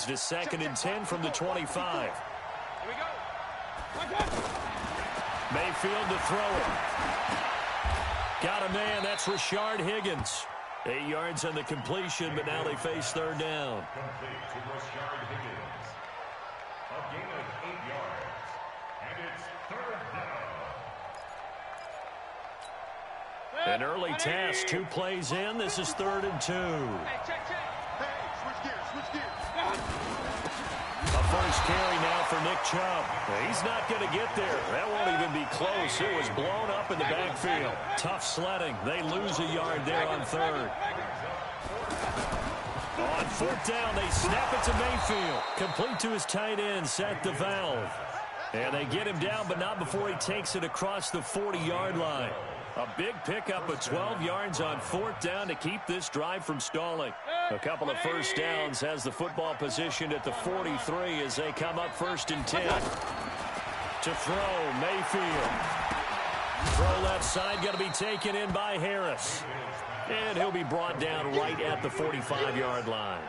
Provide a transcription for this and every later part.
change to 2nd and 10 from the 25. Here we go. Mayfield to throw it. Got a man. That's Rashard Higgins. 8 yards on the completion, but now they face 3rd down. Complete to Rashard Higgins. A gain of 8 yards. And it's 3rd down. An early task. 2 plays in. This is 3rd and 2. Hey, check. Hey, switch gears. A first carry now for Nick Chubb. He's not going to get there. That won't even be close. It was blown up in the backfield. Tough sledding. They lose a yard there on 3rd. On 4th down, they snap it to Mayfield. Complete to his tight end, Seth DeValve. And they get him down, but not before he takes it across the 40-yard line. A big pickup of 12 yards on 4th down to keep this drive from stalling. A couple of first downs has the football positioned at the 43 as they come up 1st and 10. To throw, Mayfield. Throw left side, going to be taken in by Harris. And he'll be brought down right at the 45-yard line.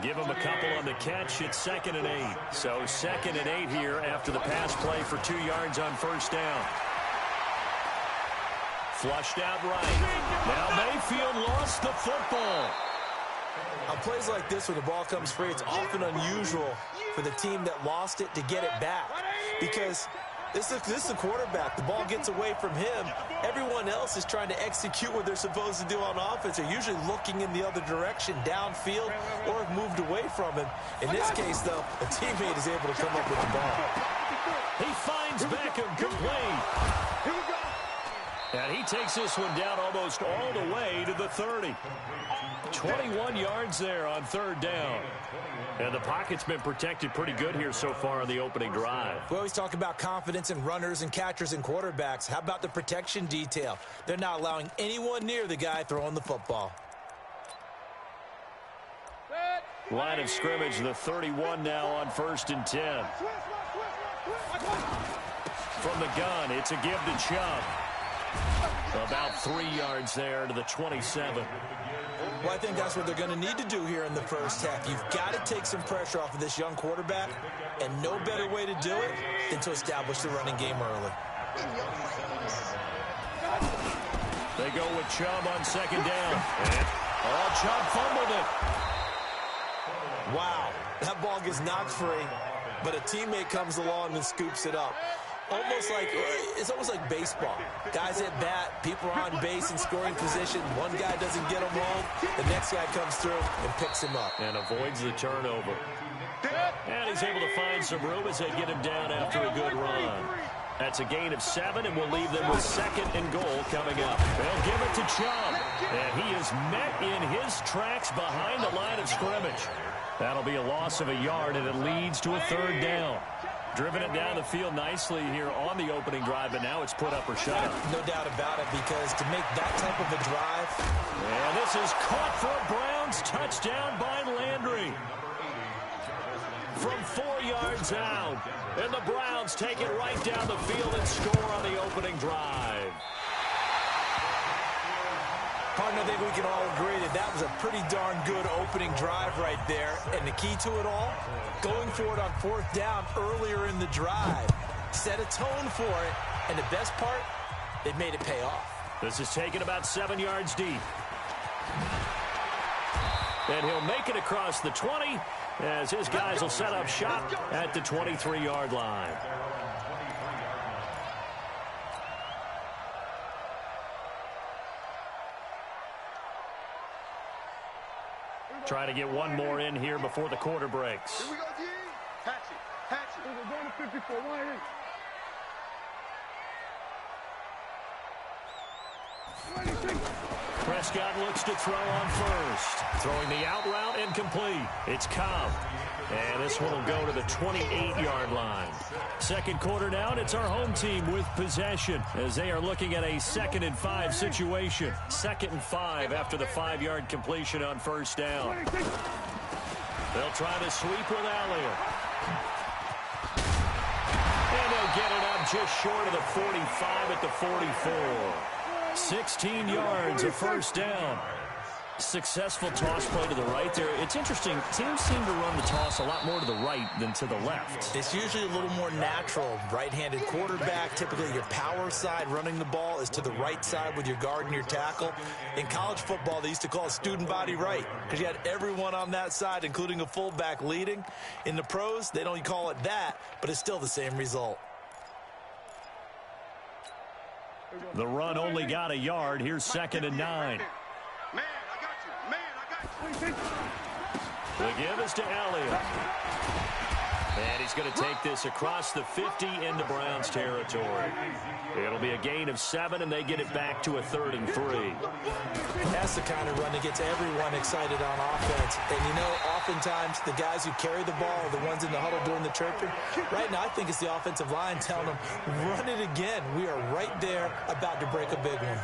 Give him a couple on the catch. It's 2nd and 8. So 2nd and 8 here after the pass play for 2 yards on 1st down. Flushed out right. Now Mayfield lost the football. On plays like this where the ball comes free, it's often unusual for the team that lost it to get it back. Because this is the quarterback. The ball gets away from him. Everyone else is trying to execute what they're supposed to do on offense. They're usually looking in the other direction, downfield, or have moved away from him. In this case, though, a teammate is able to come up with the ball. He finds Beckham complete. And he takes this one down almost all the way to the 30. 21 yards there on 3rd down. And the pocket's been protected pretty good here so far on the opening drive. We always talk about confidence in runners and catchers and quarterbacks. How about the protection detail? They're not allowing anyone near the guy throwing the football. Line of scrimmage, the 31 now on 1st and 10. From the gun, it's a give to Chubb. About 3 yards there to the 27. Well, I think that's what they're going to need to do here in the first half. You've got to take some pressure off of this young quarterback, and no better way to do it than to establish the running game early. They go with Chubb on 2nd down. And Chubb fumbled it. Wow, that ball gets knocked free, but a teammate comes along and scoops it up. It's almost like baseball. Guys at bat, people are on base in scoring position. One guy doesn't get him home. The next guy comes through and picks him up. And avoids the turnover. And he's able to find some room as they get him down after a good run. That's a gain of 7, and we'll leave them with 2nd and goal coming up. They'll give it to Chubb. And he is met in his tracks behind the line of scrimmage. That'll be a loss of a yard, and it leads to a 3rd down. Driven it down the field nicely here on the opening drive, but now it's put up or shut up. No doubt about it, because to make that type of a drive. And this is caught for a Browns touchdown by Landry. From 4 yards out. And the Browns take it right down the field and score on the opening drive. Partner, I think we can all agree that that was a pretty darn good opening drive right there. And the key to it all, going for it on 4th down earlier in the drive. Set a tone for it. And the best part, they made it pay off. This is taken about 7 yards deep. And he'll make it across the 20 as his guys will set up shop at the 23-yard line. Try to get one more in here before the quarter breaks. Here we go, G. Hatch it. We're going to 54. 1 Prescott looks to throw on first. Throwing the out route and complete. It's Cobb. And this one will go to the 28-yard line. Second quarter now, and it's our home team with possession as they are looking at a 2nd and 5 situation. 2nd and 5 after the 5-yard completion on 1st down. They'll try to sweep with Elliott. And they'll get it up just short of the 45 at the 44. 16 yards, a 1st down. Successful toss play to the right there. It's interesting. Teams seem to run the toss a lot more to the right than to the left. It's usually a little more natural. Right-handed quarterback, typically your power side running the ball is to the right side with your guard and your tackle. In college football, they used to call it student body right because you had everyone on that side, including a fullback leading. In the pros, they don't call it that, but it's still the same result. The run only got a yard. Here's 2nd and 9. Man, I got you. Man, I got you. The give is to Elliott. And he's going to take this across the 50 into Browns territory. It'll be a gain of 7, and they get it back to a 3rd and 3. That's the kind of run that gets everyone excited on offense. And, you know, oftentimes the guys who carry the ball are the ones in the huddle doing the chirping. Right now, I think it's the offensive line telling them, run it again. We are right there about to break a big one.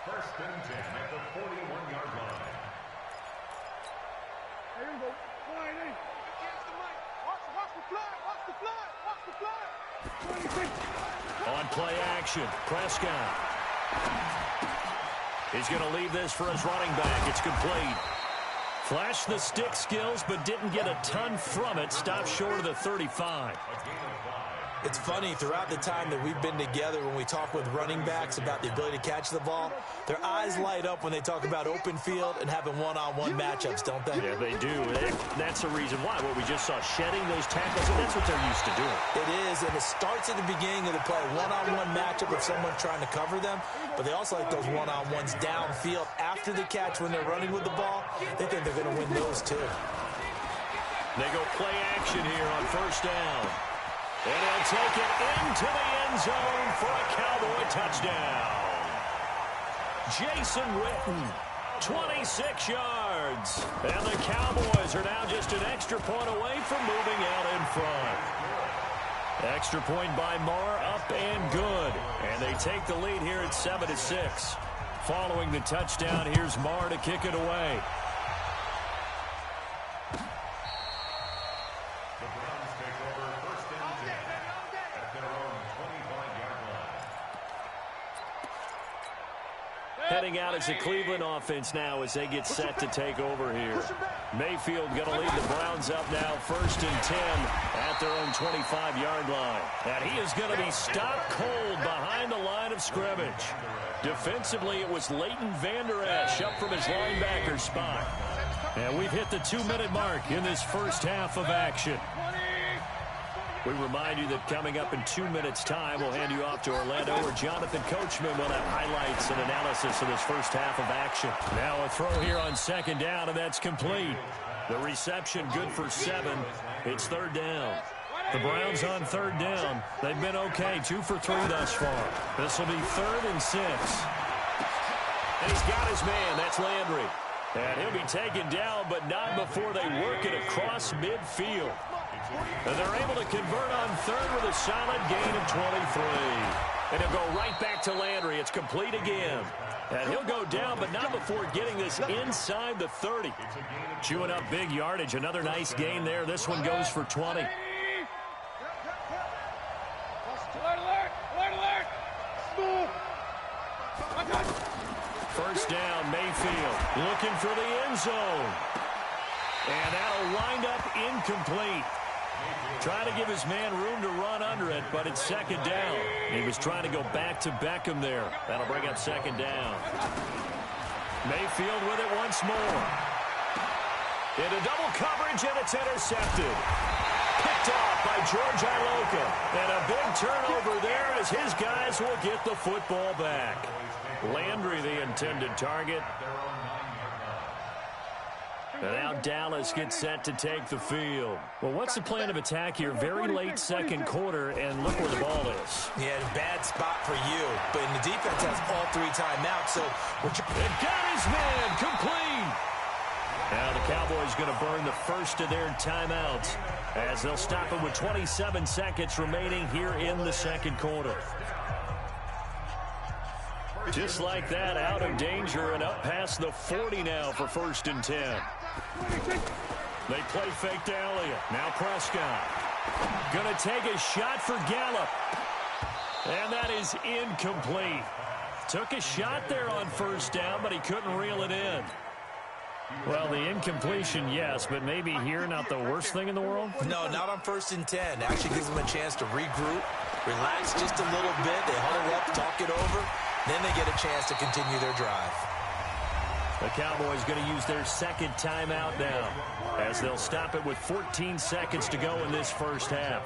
First and 10 at the 41-yard line. Here we go. Flying in. Watch the fly. Watch the fly. Watch the fly. 26. On play action, Prescott. He's going to leave this for his running back. It's complete. Flashed the stick skills, but didn't get a ton from it. Stopped short of the 35. It's funny, throughout the time that we've been together, when we talk with running backs about the ability to catch the ball, their eyes light up when they talk about open field and having one-on-one matchups, don't they? Yeah, they do. That's the reason why. What we just saw, shedding those tackles, and that's what they're used to doing. It is, and it starts at the beginning of the play. One-on-one matchup if someone's trying to cover them, but they also like those one-on-ones downfield after the catch when they're running with the ball. They think they're going to win those, too. They go play action here on 1st down. And he'll take it into the end zone for a Cowboy touchdown. Jason Witten, 26 yards. And the Cowboys are now just an extra point away from moving out in front. Extra point by Marr, up and good. And they take the lead here at 7-6. Following the touchdown, here's Marr to kick it away. Heading out as a Cleveland offense now as they get set to take over here. Mayfield going to lead the Browns up now 1st and 10 at their own 25-yard line. And he is going to be stopped cold behind the line of scrimmage. Defensively, it was Leighton Vander Esch up from his linebacker spot. And we've hit the 2-minute mark in this first half of action. We remind you that coming up in 2 minutes' time, we'll hand you off to Orlando, where Jonathan Coachman will have highlights and analysis of this first half of action. Now a throw here on 2nd down, and that's complete. The reception good for 7. It's 3rd down. The Browns on 3rd down. They've been okay, 2 for 3 thus far. This will be 3rd and 6. And he's got his man. That's Landry. And he'll be taken down, but not before they work it across midfield. And they're able to convert on 3rd with a solid gain of 23. And he'll go right back to Landry. It's complete again. And he'll go down, but not before getting this inside the 30. Chewing up big yardage. Another nice gain there. This one goes for 20. First down, Mayfield looking for the end zone. And that'll wind up incomplete. Trying to give his man room to run under it, but it's 2nd down. He was trying to go back to Beckham there. That'll bring up 2nd down. Mayfield with it once more. Into double coverage, and it's intercepted. Picked off by George Iloka. And a big turnover there as his guys will get the football back. Landry, the intended target. And now Dallas gets set to take the field. Well, what's the plan of attack here? Very late 2nd quarter, and look where the ball is. Yeah, bad spot for you. But the defense has all 3 timeouts, so it got his man complete. Now the Cowboys going to burn the first of their timeouts as they'll stop it with 27 seconds remaining here in the 2nd quarter. Just like that, out of danger and up past the 40 now for 1st and 10. They play fake to Elliott. Now Prescott. Going to take a shot for Gallup. And that is incomplete. Took a shot there on first down, but he couldn't reel it in. Well, the incompletion, yes, but maybe here not the worst thing in the world? No, not on 1st and 10. Actually gives them a chance to regroup, relax just a little bit. They huddle up, talk it over. Then they get a chance to continue their drive. The Cowboys going to use their second timeout now, as they'll stop it with 14 seconds to go in this first half.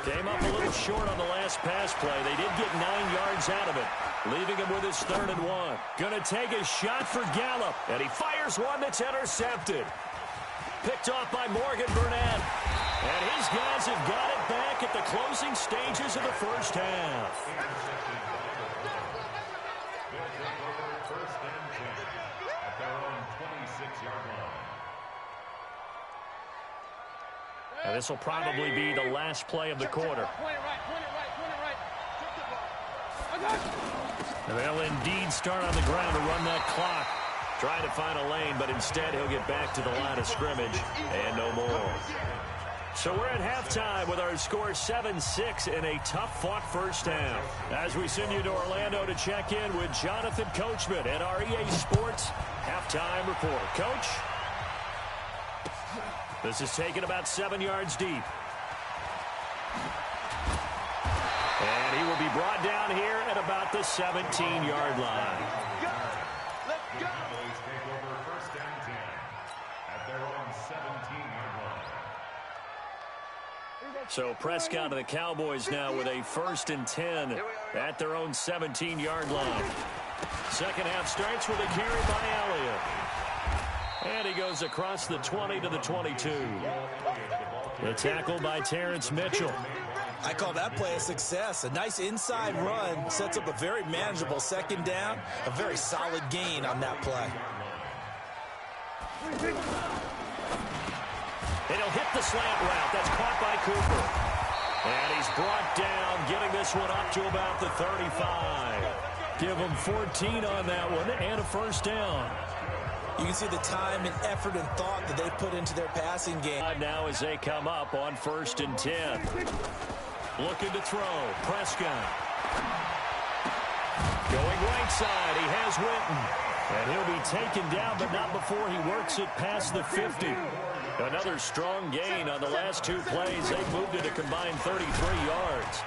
Came up a little short on the last pass play. They did get 9 yards out of it, leaving him with his 3rd and 1. Going to take a shot for Gallup, and he fires one that's intercepted. Picked off by Morgan Burnett. And his guys have got it back at the closing stages of the first half. Now, this will probably be the last play of the quarter. And they'll indeed start on the ground to run that clock. Trying to find a lane, but instead he'll get back to the line of scrimmage and no more. So we're at halftime with our score 7-6 in a tough-fought first half. As we send you to Orlando to check in with Jonathan Coachman at our EA Sports halftime report. Coach? This is taken about 7 yards deep. And he will be brought down here at about the 17-yard line. The Cowboys take over 1st and 10 at their own 17-yard line. So Prescott and the Cowboys now with a 1st and 10 at their own 17-yard line. Second half starts with a carry by Elliott. And he goes across the 20 to the 22. The tackle by Terrence Mitchell. I call that play a success. A nice inside run sets up a very manageable 2nd down. A very solid gain on that play. And he'll hit the slant route. That's caught by Cooper. And he's brought down, getting this one up to about the 35. Give him 14 on that one and a 1st down. You can see the time and effort and thought that they put into their passing game. Now as they come up on 1st and 10. Looking to throw. Prescott. Going right side. He has Witten. And he'll be taken down, but not before he works it past the 50. Another strong gain on the last 2 plays. They moved it a combined 33 yards.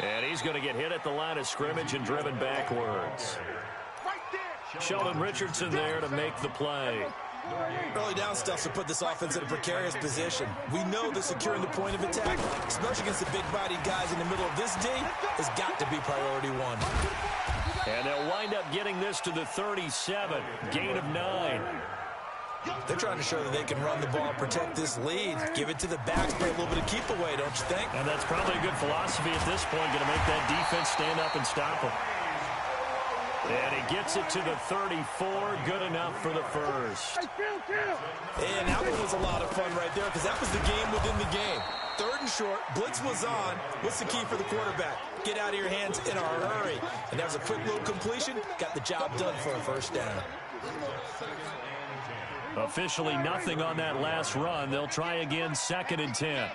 And he's going to get hit at the line of scrimmage and driven backwards. Sheldon Richardson there to make the play. Early down stuff to put this offense in a precarious position. We know that securing the point of attack, especially against the big-bodied guys in the middle of this D, has got to be priority 1. And they'll wind up getting this to the 37. Gain of 9. They're trying to show that they can run the ball, protect this lead, give it to the backs, play a little bit of keep away, don't you think? And that's probably a good philosophy at this point, going to make that defense stand up and stop them. And he gets it to the 34. Good enough for the 1st. And that one was a lot of fun right there because that was the game within the game. 3rd and short, blitz was on. What's the key for the quarterback? Get out of your hands in a hurry. And that was a quick little completion. Got the job done for a 1st down. Officially nothing on that last run. They'll try again 2nd and 10.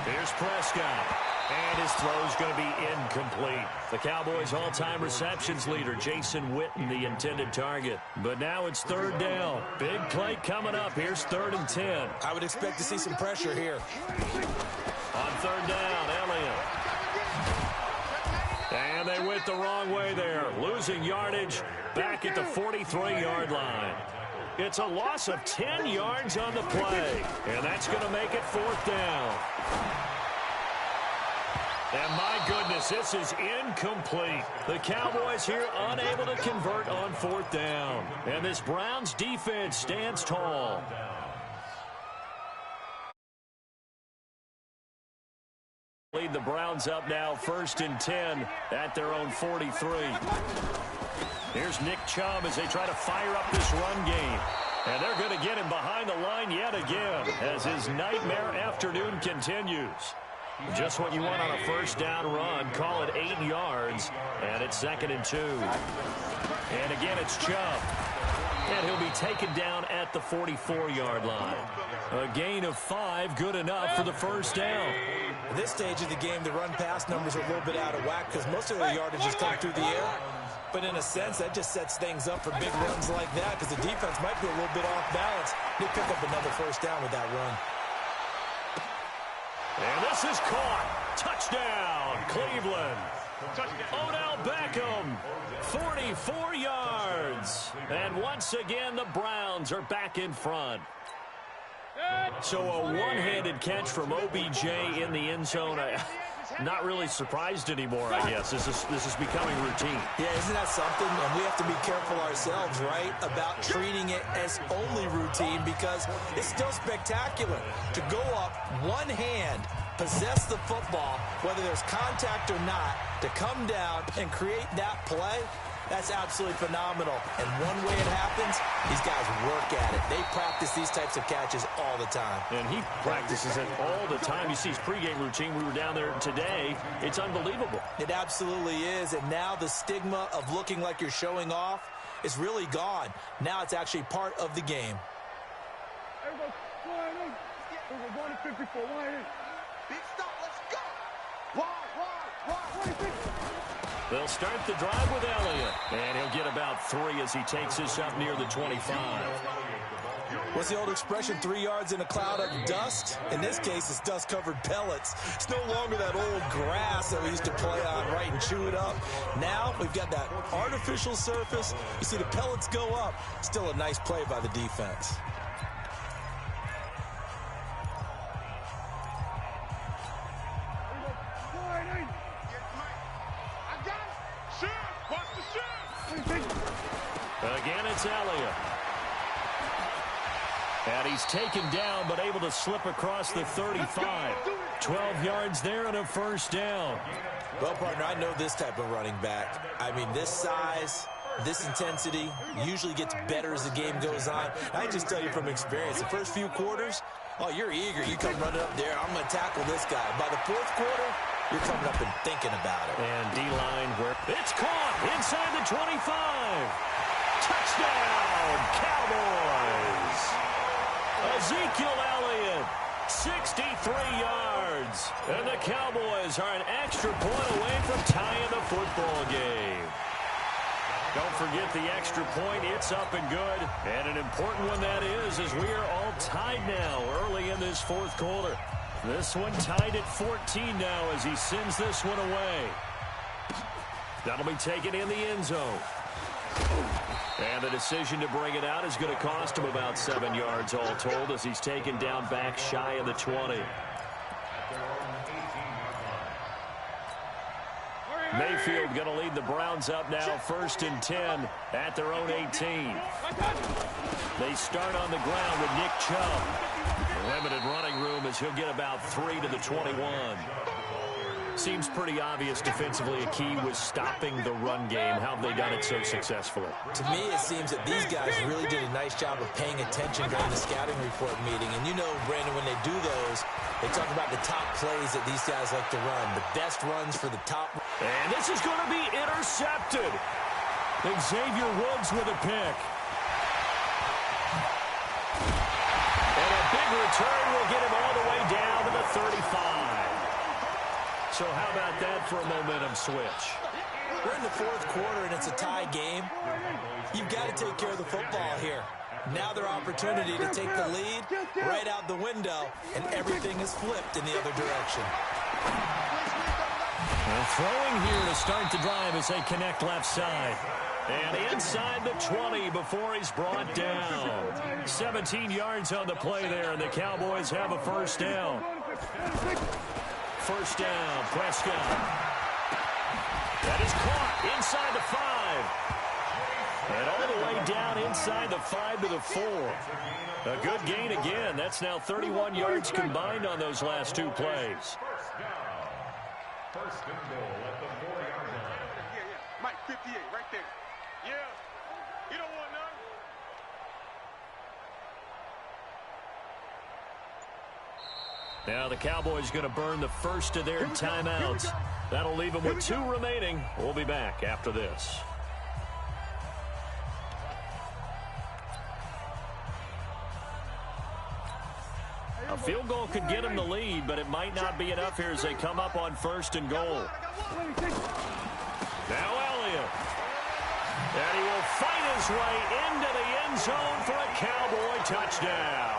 Here's Prescott. And his throw's going to be incomplete. The Cowboys' all-time receptions leader, Jason Witten, the intended target. But now it's 3rd down. Big play coming up. Here's 3rd and 10. I would expect to see some pressure here. On 3rd down, Elliott. And they went the wrong way there. Losing yardage back at the 43-yard line. It's a loss of 10 yards on the play. And that's going to make it 4th down. And my goodness, this is incomplete. The Cowboys here unable to convert on 4th down. And this Browns defense stands tall. Lead the Browns up now 1st and 10 at their own 43. Here's Nick Chubb as they try to fire up this run game. And they're going to get him behind the line yet again as his nightmare afternoon continues. Just what you want on a 1st down run. Call it 8 yards. And it's 2nd and 2. And again, it's Chubb. And And he'll be taken down at the 44-yard line. A gain of 5, good enough for the first down. At this stage of the game, the run-pass numbers are a little bit out of whack because most of their yardage has come through the air. But in a sense, that just sets things up for big runs like that because the defense might be a little bit off balance. They pick up another first down with that run. And this is caught. Touchdown, Cleveland. Odell Beckham, 44 yards. And once again, the Browns are back in front. So a one-handed catch from OBJ in the end zone. Not really surprised anymore, I guess. This is becoming routine. Yeah, isn't that something? And we have to be careful ourselves, right, about treating it as only routine because it's still spectacular to go up one hand, possess the football, whether there's contact or not, to come down and create that play. That's absolutely phenomenal. And one way it happens, these guys work at it. They practice these types of catches all the time. And he practices it all the time. You see his pregame routine. We were down there today. It's unbelievable. It absolutely is. And now the stigma of looking like you're showing off is really gone. Now it's actually part of the game. Everybody, line in. We're going to 54, line in. Big stop, let's go. Wide. They'll start the drive with Elliott. And he'll get about 3 as he takes this up near the 25. What's the old expression, 3 yards in a cloud of dust? In this case, it's dust-covered pellets. It's no longer that old grass that we used to play on, right, and chew it up. Now we've got that artificial surface. You see the pellets go up. Still a nice play by the defense. Again, it's Elliott. And he's taken down, but able to slip across the 35. 12 yards there and a first down. Well, partner, I know this type of running back. I mean, this size, this intensity usually gets better as the game goes on. I just tell you from experience, the first few quarters, oh, you're eager. You come running up there. I'm going to tackle this guy. By the fourth quarter, you're coming up and thinking about it. And D-line where it's caught inside the 25. Touchdown, Cowboys. Ezekiel Elliott, 63 yards. And the Cowboys are an extra point away from tying the football game. Don't forget the extra point. It's up and good. And an important one that is, as we are all tied now early in this fourth quarter. This one tied at 14 now as he sends this one away. That'll be taken in the end zone. And the decision to bring it out is going to cost him about 7 yards all told as he's taken down back shy of the 20. Mayfield going to lead the Browns up now, 1st and 10 at their own 18. They start on the ground with Nick Chubb. Limited running room as he'll get about 3 to the 21. Seems pretty obvious defensively a key was stopping the run game. How have they done it so successfully? To me, it seems that these guys really did a nice job of paying attention during the scouting report meeting. And you know, Brandon, when they do those, they talk about the top plays that these guys like to run, the best runs for the top. And this is going to be intercepted. Xavier Woods with a pick. And a big return will get him all the way down to the 35. So how about that for a momentum switch? We're in the fourth quarter, and it's a tie game. You've got to take care of the football here. Now their opportunity to take the lead right out the window, and everything is flipped in the other direction. Well, throwing here to start the drive as they connect left side. And inside the 20 before he's brought down. 17 yards on the play there, and the Cowboys have a first down. First down, Prescott. That is caught inside the 5. And all the way down inside the 5 to the 4. A good gain again. That's now 31 yards combined on those last 2 plays. First and goal at the 4-yard line. Yeah. Mike, 58, right there. Yeah. You don't want none. Now the Cowboys going to burn the first of their timeouts. That'll leave them with 2 remaining. We'll be back after this. A field goal could get them the lead, but it might not be enough here as they come up on 1st and goal. Now Elliott. And he will fight his way into the end zone for a Cowboy touchdown.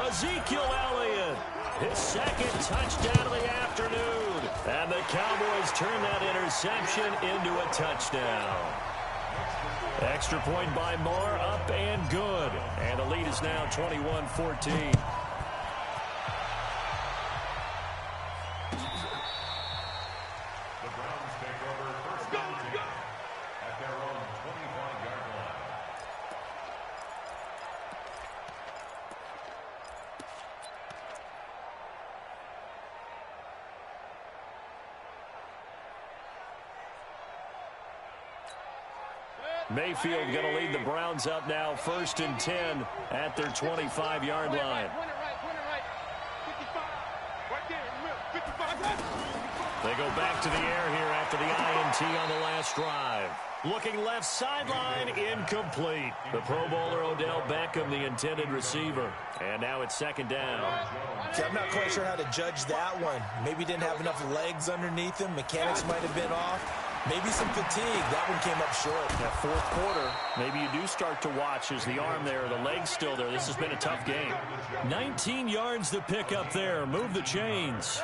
Ezekiel Elliott, his 2nd touchdown of the afternoon. And the Cowboys turn that interception into a touchdown. Extra point by Moore, up and good. And the lead is now 21-14. Mayfield going to lead the Browns up now, 1st and 10 at their 25-yard line. They go back to the air here after the INT on the last drive. Looking left sideline, incomplete. The Pro Bowler Odell Beckham, the intended receiver. And now it's 2nd down. Okay, I'm not quite sure how to judge that one. Maybe didn't have enough legs underneath him. Mechanics might have been off. Maybe some fatigue. That one came up short. That 4th quarter, maybe you do start to watch as the arm there, the leg's still there. This has been a tough game. 19 yards to pick up there. Move the chains.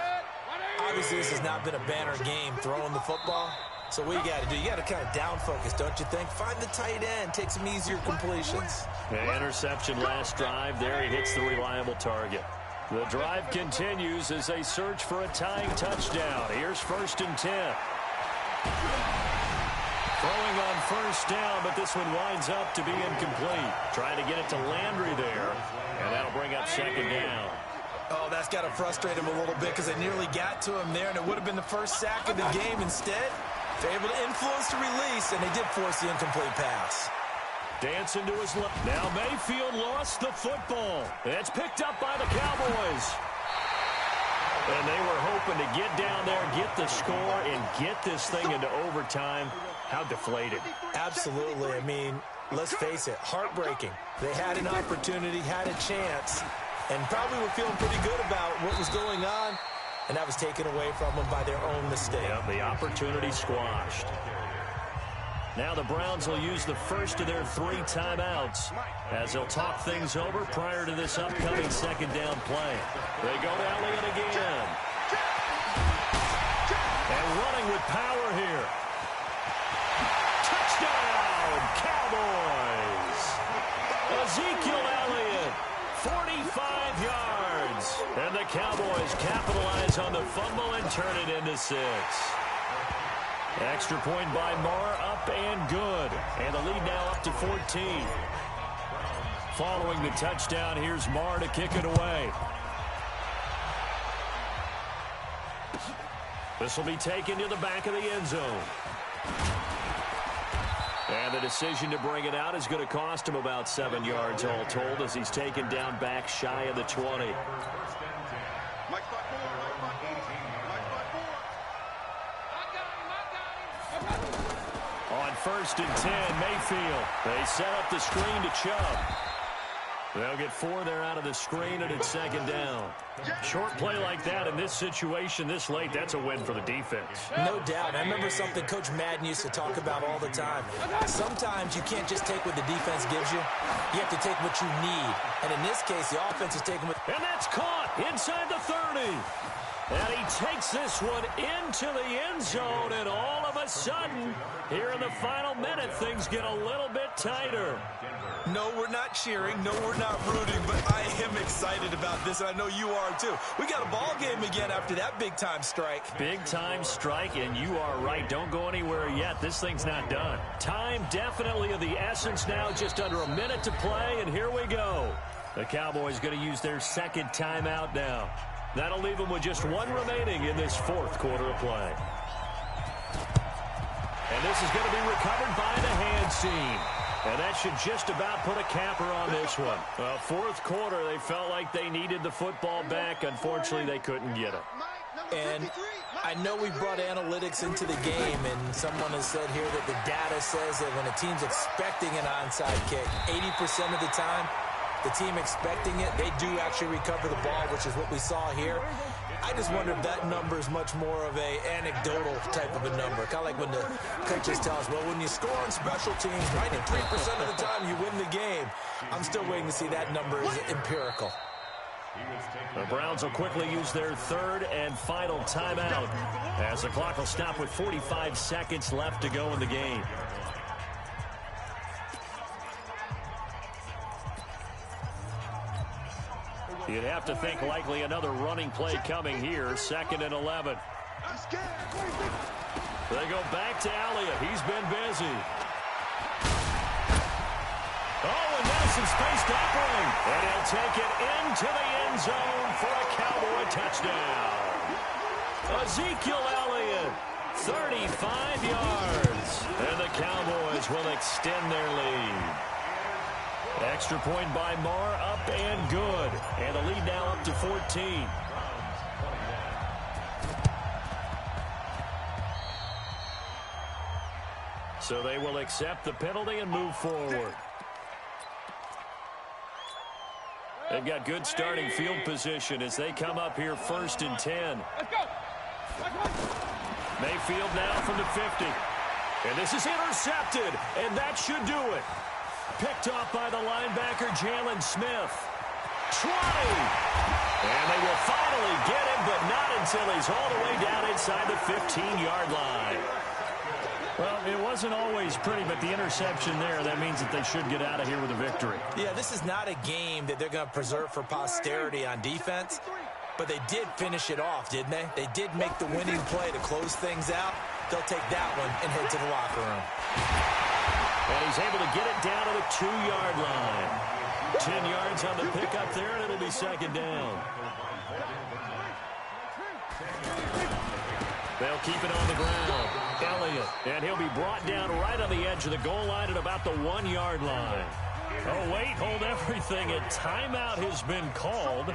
Obviously, this has not been a banner game throwing the football. So what you got to do, you got to kind of down focus, don't you think? Find the tight end, take some easier completions. The interception last drive. There he hits the reliable target. The drive continues as they search for a tying touchdown. Here's 1st and 10. Throwing on 1st down, but this one winds up to be incomplete. Trying to get it to Landry there, and that'll bring up 2nd down. Oh, that's got to frustrate him a little bit because they nearly got to him there, and it would have been the 1st sack of the game. Instead, they're able to influence the release, and they did force the incomplete pass. Dancing to his left. Now Mayfield lost the football. It's picked up by the Cowboys. And they were hoping to get down there, get the score, and get this thing into overtime. How deflated. Absolutely. I mean, let's face it, heartbreaking. They had an opportunity, had a chance, and probably were feeling pretty good about what was going on, and that was taken away from them by their own mistake. Yep, the opportunity squashed. Now the Browns will use the first of their 3 timeouts as they'll talk things over prior to this upcoming 2nd down play. They go to Elliott again. And running with power here. Touchdown, Cowboys! Ezekiel Elliott, 45 yards. And the Cowboys capitalize on the fumble and turn it into 6. Extra point by Moore, up and good. And the lead now up to 14. Following the touchdown, here's Moore to kick it away. This will be taken to the back of the end zone. And the decision to bring it out is going to cost him about 7 yards all told as he's taken down back shy of the 20. On 1st and 10, Mayfield. They set up the screen to Chubb. They'll get 4 there out of the screen, and it's 2nd down. Short play like that in this situation this late, that's a win for the defense. No doubt. I remember something Coach Madden used to talk about all the time. Sometimes you can't just take what the defense gives you. You have to take what you need. And in this case, the offense is taking what... And that's caught inside the 30. And he takes this one into the end zone, and all of a sudden, here in the final minute, things get a little bit tighter. No, we're not cheering. No, we're not rooting, but I am excited about this, and I know you are too. We got a ball game again after that big-time strike. Big-time strike, and you are right. Don't go anywhere yet. This thing's not done. Time definitely of the essence now, just under a minute to play, and here we go. The Cowboys going to use their 2nd timeout now. That'll leave them with just 1 remaining in this 4th quarter of play. And this is going to be recovered by the hands team. And that should just about put a capper on this one. 4th quarter, they felt like they needed the football back. Unfortunately, they couldn't get it. And I know we brought analytics into the game, and someone has said here that the data says that when a team's expecting an onside kick, 80% of the time, the team expecting it, they do actually recover the ball, which is what we saw here. I just wonder if that number is much more of a anecdotal type of a number. Kind of like when the coaches tell us, well, when you score on special teams, 93% of the time you win the game. I'm still waiting to see that number is empirical. The Browns will quickly use their third and final timeout as the clock will stop with 45 seconds left to go in the game. You'd have to think likely another running play coming here, 2nd and 11. They go back to Elliott. He's been busy. Oh, and now some space to operate. And he'll take it into the end zone for a Cowboy touchdown. Ezekiel Elliott, 35 yards. And the Cowboys will extend their lead. Extra point by Marr, up and good. And the lead now up to 14. So they will accept the penalty and move forward. They've got good starting field position as they come up here 1st and 10. Let's go. Mayfield now from the 50. And this is intercepted, and that should do it. Picked off by the linebacker, Jalen Smith. 20. And they will finally get him, but not until he's all the way down inside the 15-yard line. Well, it wasn't always pretty, but the interception there, that means that they should get out of here with a victory. Yeah, this is not a game that they're going to preserve for posterity on defense, but they did finish it off, didn't they? They did make the winning play to close things out. They'll take that one and head to the locker room. And he's able to get it down to the 2-yard line. 10 yards on the pickup there, and it'll be 2nd down. They'll keep it on the ground. Elliott, and he'll be brought down right on the edge of the goal line at about the 1-yard line. Oh, wait, hold everything. A timeout has been called.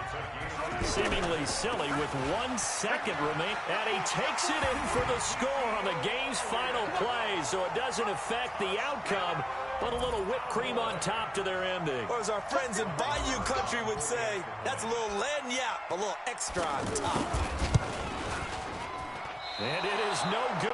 Seemingly silly with 1 second remaining. And he takes it in for the score on the game's final play, so it doesn't affect the outcome, but a little whipped cream on top to their ending. Or as our friends in Bayou Country would say, that's a little lagniappe, a little extra on top. And it is no good.